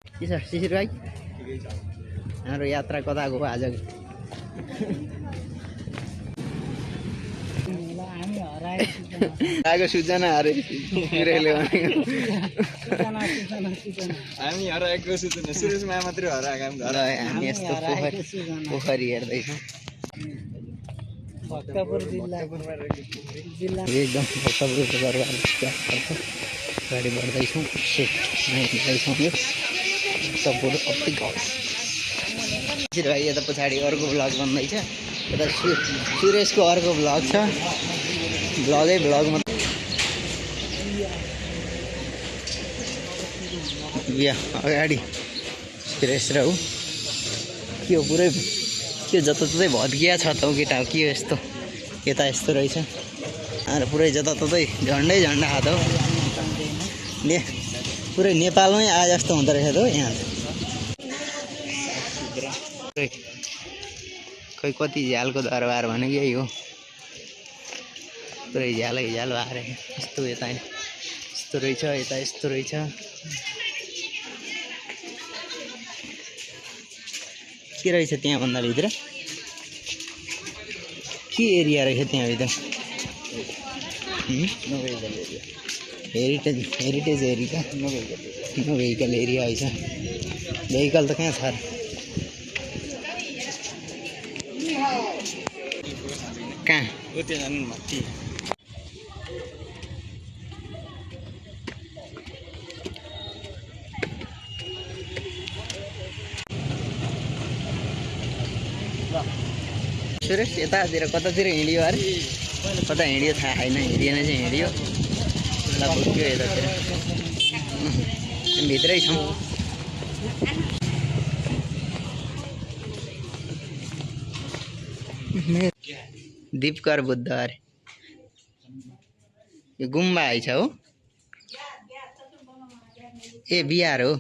के छ शिशिर भाइ हाम्रो यात्रा कता गयो आज आएको सूचना अरे किरेले भनेको हामी हराएको सूचना सुरेशमा मात्रै हराएको हामी यस्तो पोखरी हेर्दैछौँ भक्तपुर जिल्ला एकदम भक्तपुरको दरबार गाडी बढ्दैछौँ हिँड्दैछौँ यो भक्तपुर अप्टिक हाउस भाइ यता पछाडि अर्को भ्लग बन्दैछ यता सुरेशको अर्को भ्लग छ भ्लगै भ्लग मात्रै बिहा अगाडि सुरेश र ऊ के हो पुरै त्यो जताततै भत्किया छ त केटा हो के हो यस्तो यता यस्तो रहेछ अरे पुरै जताततै झन्डै झन्डा हात हो पुरै नेपालमै आए जस्तो हुँदो रहेछ त हो यहाँ खै कति झ्यालको दरबार भनेको यही हो पुरै झ्यालै झ्याल आएर यस्तो यता यस्तो रहेछ यता यस्तो रहेछ के रहेछ त्यहाँ भन्दा भित्र के एरिया रहेछ त्यहाँभित्र heritage area no vehicle area रहेछ भेहिकल त कहाँ छ कहाँ सुरेश यतातिर कतातिर हिँड्यो अरे कता हिँड्यो थाहा छैन हिँडिएन चाहिँ हिँड्यो ल पुग्यो यतातिर भित्रै छौँ दीपकर बुद्ध अरे यो गुम्बा आइछ हो ए बिहार हो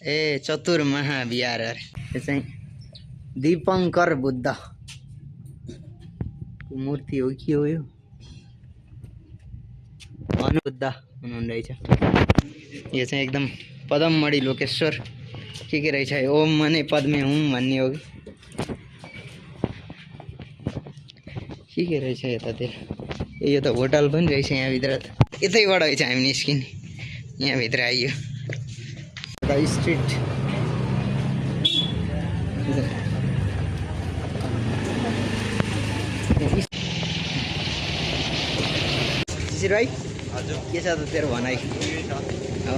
ए चतुर महाबिहार अरे यो चाहिँ दीपङ्कर बुद्ध मूर्ति हो के हो यो बुद्ध हुनुहुँदो रहेछ यो चाहिँ एकदम पदममणि लोकेश्वर के रहेछ ओम मने पद्मे हुँ भन्ने हो कि के रहेछ यतातिर ए यो त होटल पनि रहेछ यहाँभित्र यतैबाट रहेछ हामी निस्किने यहाँभित्र आइयो स्ट्रिट शिशिर भाइ हजुर के छ त तेरो भनाइ हो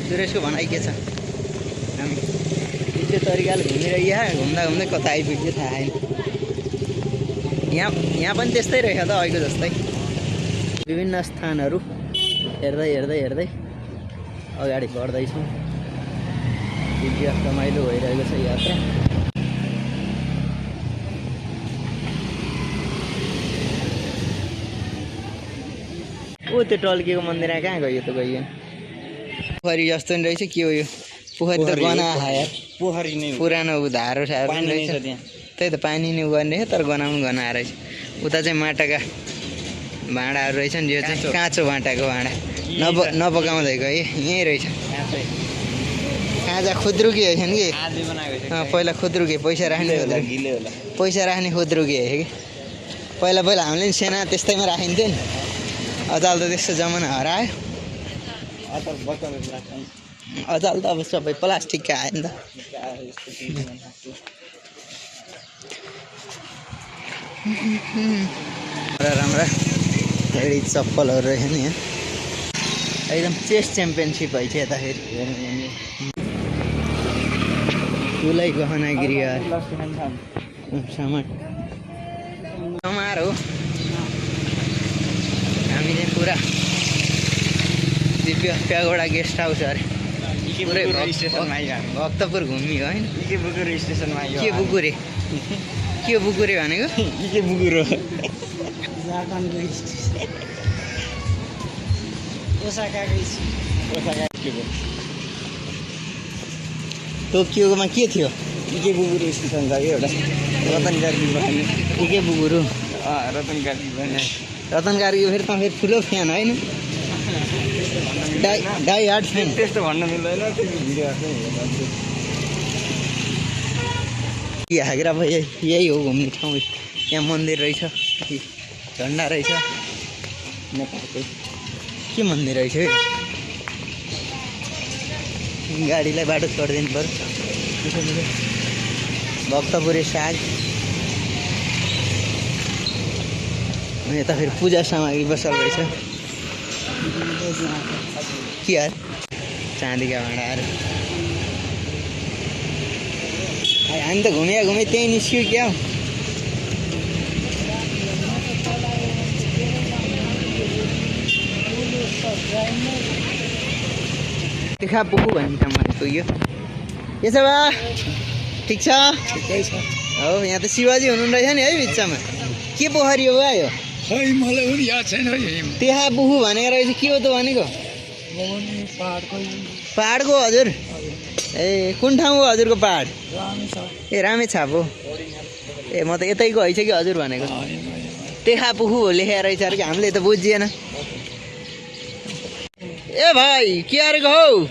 सुरेशको भनाइ के छ हामी त्यो तरिकाले घुमिरह्यो घुम्दा घुम्दै कता आइपुग्यो थाहा छैन यहाँ पनि त्यस्तै रहेछ त अहिलेको जस्तै विभिन्न स्थानहरू हेर्दै हेर्दै हेर्दै अगाडि बढ्दैछौँ दिव्य रमाइलो भइरहेको छ यात्रा ओ त्यो टल्किएको मन्दिर कहाँ गयो त गयो पोखरी जस्तो नि रहेछ के हो यो पोखरी त गना आयो पोखरी नै पुरानो धारो सारो रहेछ त्यही त पानी नै गर्ने रहेछ तर गनाउनु गना रहेछ उता चाहिँ माटाका भाँडाहरू रहेछन् यो चाहिँ काँचो भाँडाको भाँडा नपकाउँदैको है यहीँ रहेछ काँचा खुद्रुकी रहेछन् कि पहिला खुद्रुकी पैसा राख्ने पैसा राख्ने खुद्रुकी है कि पहिला हामीले पनि सेना त्यस्तैमा राखिन्थ्यो नि अचाल त त्यस्तो जमाना हरायो अचाल त अब सबै प्लास्टिकका आयो नि त राम्रा रेडी चप्पलहरू रहेछ नि यहाँ एकदम चेस च्याम्पियनसिप भएछ यता फेरि ठुलै गहनागिरी सामान समार हो हामी चाहिँ पुरा दिव्य प्यागोडा गेस्ट हाउस अरे पुरै भक्तपुर घुमियो होइन के बुकुरे स्टेसनमा के बुकुरे के बुकुरे भनेको के बुकुरो टोकियोमा के थियो के बुकुरो स्टेसन छ कि एउटा रतन कार्की भन्ने के बुकुरु रतन कार्की भन्ने रतन कार्की फेरि त फेरि ठुलो फ्यान होइन डाई हार्ड फ्यान। त्यस्तो भन्न मिल्दैन, त्यो भिडियो हेर्नु। यो हाग्रा भयो, यही हो घुम्ने ठाउँ। यहाँ मन्दिर रहेछ, झन्डा रहेछ नेपालको। के मन्दिर रहेछ है? गाडीलाई बाटो छोडिदिनु पर्यो। भक्तपुरे साग। यता फेरि पूजा सामग्री बसल रहेछ। के यार चाँदीका भाँडाहरू। हामी त घुमे त्यहीँ निस्क्यो क्या हो। देखा पुगु भन्ने ठाउँमा पुग्यो। यसो भए ठिक छ? ठिकै छ। हो यहाँ त शिवाजी हुनुहुँदैछ नि है बिचमा। के पोखरी हो भयो? खै मलाई पनि याद छैन है। त्यहाँ पुगु भनेको रहेछ, के हो त भनेको? पहाडको हजुर। ए कुन ठाउँ हो हजुरको पहाड? ए रामेछाप हो। ए म त यतैको हैछ कि हजुर भनेको। तेखा पुखु हो लेखेर रहेछ अरे कि हामीले त बुझिएन। ए भाइ के गरेको हौ?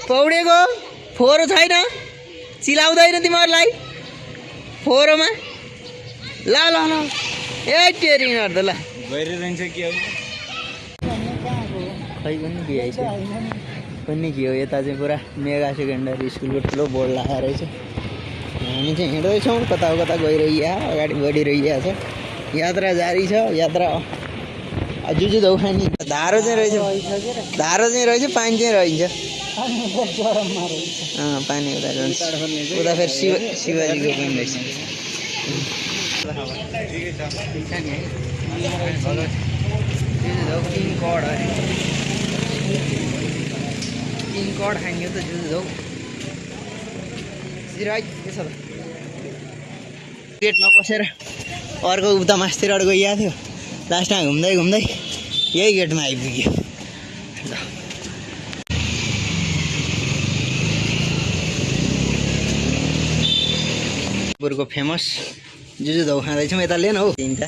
पौडेको फोहोरो छैन? चिलाउँदैन तिमीहरूलाई फोहोरोमा? ल ल ल ए टेरिनर त ल गइरहन्छ के हो? खै पनि के छ पनि के हो? यता चाहिँ पुरा मेगा सेकेन्डरी स्कुलको ठुलो बोर्ड लगाएर रहेछ। हामी चाहिँ हिँड्दैछौँ, कता कता गइरहेको, अगाडि बढिरहेको छ। यात्रा जारी छ। यात्रा जुजु धौ खाने धारो चाहिँ रहेछ। धारो चाहिँ रहेछ, पानी चाहिँ रहन्छ। पानी उता जान्छ, उता फेरि शिवाजीको पनि रहेछ। किङ कड खाइयो त जुजु धौ। गेटमा पसेर अर्को उता मासतिर गइएको थियो। लास्टमा घुम्दै घुम्दै यही गेटमा आइपुग्यो। भक्तपुरको फेमस जुजु धौ खाँदैछौँ। यता लिएन हौ तिनवटा।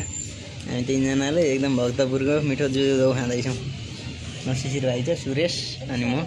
हामी तिनजनाले एकदम भक्तपुरको मिठो जुजु धौ खाँदैछौँ। म शिशिर भाइ छ, सुरेश अनि म।